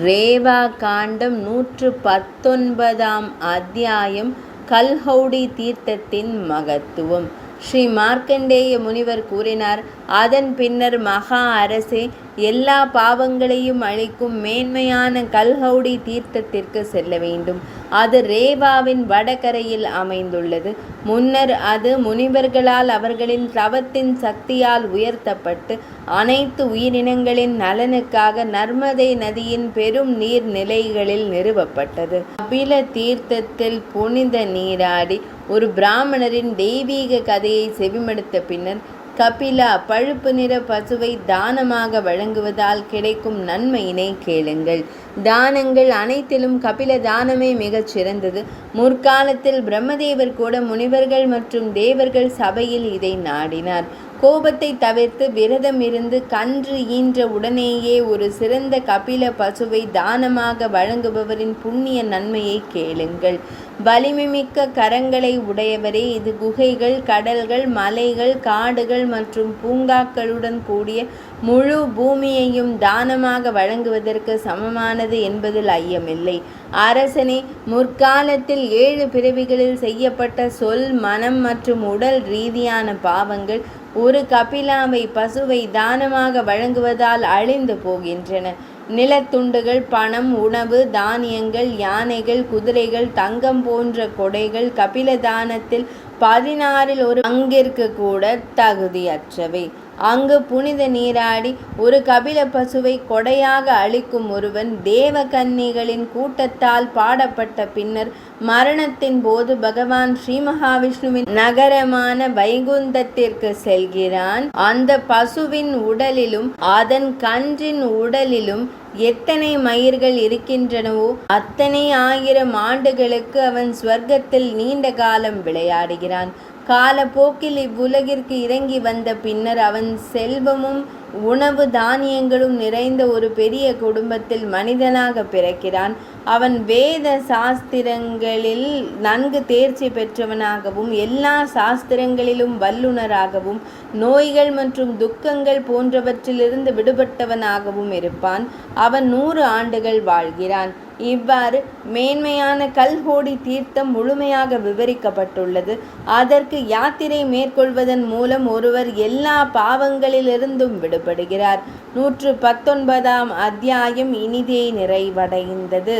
ரேவா காண்டம் 119 அத்தியாயம் கல்ஹௌடி தீர்த்தத்தின் மகத்துவம். ஸ்ரீ மார்க்கண்டேய முனிவர் கூறினார், அதன் பின்னர் மகா அரசே, எல்லா பாவங்களையும் அழிக்கும் மேன்மையான கல்ஹௌடி தீர்த்தத்திற்கு செல்ல வேண்டும். அது ரேவாவின் வடகரையில் அமைந்துள்ளது. முன்னர் அது முனிவர்களால் அவர்களின் தவத்தின் சக்தியால் உயர்த்தப்பட்டு அனைத்து உயிரினங்களின் நலனுக்காக நர்மதை நதியின் பெரும் நீர் நிலைகளில் நிறுவப்பட்டது. கபில தீர்த்தத்தில் புனித நீராடி ஒரு பிராமணரின் தெய்வீக கதையை செவிமடுத்த பின்னர் கபிலா பழுப்பு நிற பசுவை தானமாக வழங்குவதால் கிடைக்கும் நன்மையினை கேளுங்கள். தானங்கள் அனைத்திலும் கபில தானமே மிகச் சிறந்தது. முற்காலத்தில் பிரம்மதேவர் கூட முனிவர்கள் மற்றும் தேவர்கள் சபையில் இதை நாடினார். கோபத்தை தவிர்த்து விரதம் இருந்து கன்று ஈன்ற உடனேயே ஒரு சிறந்த கபில பசுவை தானமாக வழங்குபவரின் புண்ணிய நன்மையை கேளுங்கள். வலிமைமிக்க கரங்களை உடையவரே, இது குகைகள், கடல்கள், மலைகள், காடுகள் மற்றும் பூங்காக்களுடன் கூடிய முழு பூமியையும் தானமாக வழங்குவதற்கு சமமானது என்பதில் ஐயமில்லை. அரசனே, முற்காலத்தில் 7 பிறவிகளில் செய்யப்பட்ட சொல், மனம் மற்றும் உடல் ரீதியான பாவங்கள் ஒரு கபிலாவை பசுவை தானமாக வழங்குவதால் அழிந்து போகின்றன. நிலத்துண்டுகள், பணம், உணவு, தானியங்கள், யானைகள், குதிரைகள், தங்கம் போன்ற கொடைகள் கபில தானத்தில் 16இல் ஒரு பங்கிற்கு கூட தகுதியற்றவை. அங்கு புனித நீராடி ஒரு கபில பசுவை கொடையாக அளிக்கும் ஒருவன் தேவகன்னிகளின் கூட்டத்தால் பாடப்பட்ட பின்னர் மரணத்தின் போது பகவான் ஸ்ரீ மகாவிஷ்ணுவின் நகரமான வைகுந்தத்திற்கு செல்கிறான். அந்த பசுவின் உடலிலும் அதன் கன்றின் உடலிலும் எத்தனை மயிர்கள் இருக்கின்றனவோ அத்தனை 1000 ஆண்டுகளுக்கு அவன் ஸ்வர்க்கத்தில் நீண்ட காலம் விளையாடுகிறான். காலப்போக்கில் இவ்வுலகிற்கு இறங்கி வந்த பின்னர் அவன் செல்வமும் உணவு தானியங்களும் நிறைந்த ஒரு பெரிய குடும்பத்தில் மனிதனாக பிறக்கிறான். அவன் வேத சாஸ்திரங்களில் நன்கு தேர்ச்சி பெற்றவனாகவும் எல்லா சாஸ்திரங்களிலும் வல்லுனராகவும் நோய்கள் மற்றும் துக்கங்கள் போன்றவற்றிலிருந்து விடுபட்டவனாகவும் இருப்பான். அவன் 100 ஆண்டுகள் வாழ்கிறான். இவ்வாறு மேன்மையான கல்ஹோடி தீர்த்தம் முழுமையாக விவரிக்கப்பட்டுள்ளது. அதற்கு யாத்திரை மேற்கொள்வதன் மூலம் ஒருவர் எல்லா பாவங்களிலிருந்தும் விடுபடுகிறார். 119 அத்தியாயம் இனிதே நிறைவடைந்தது.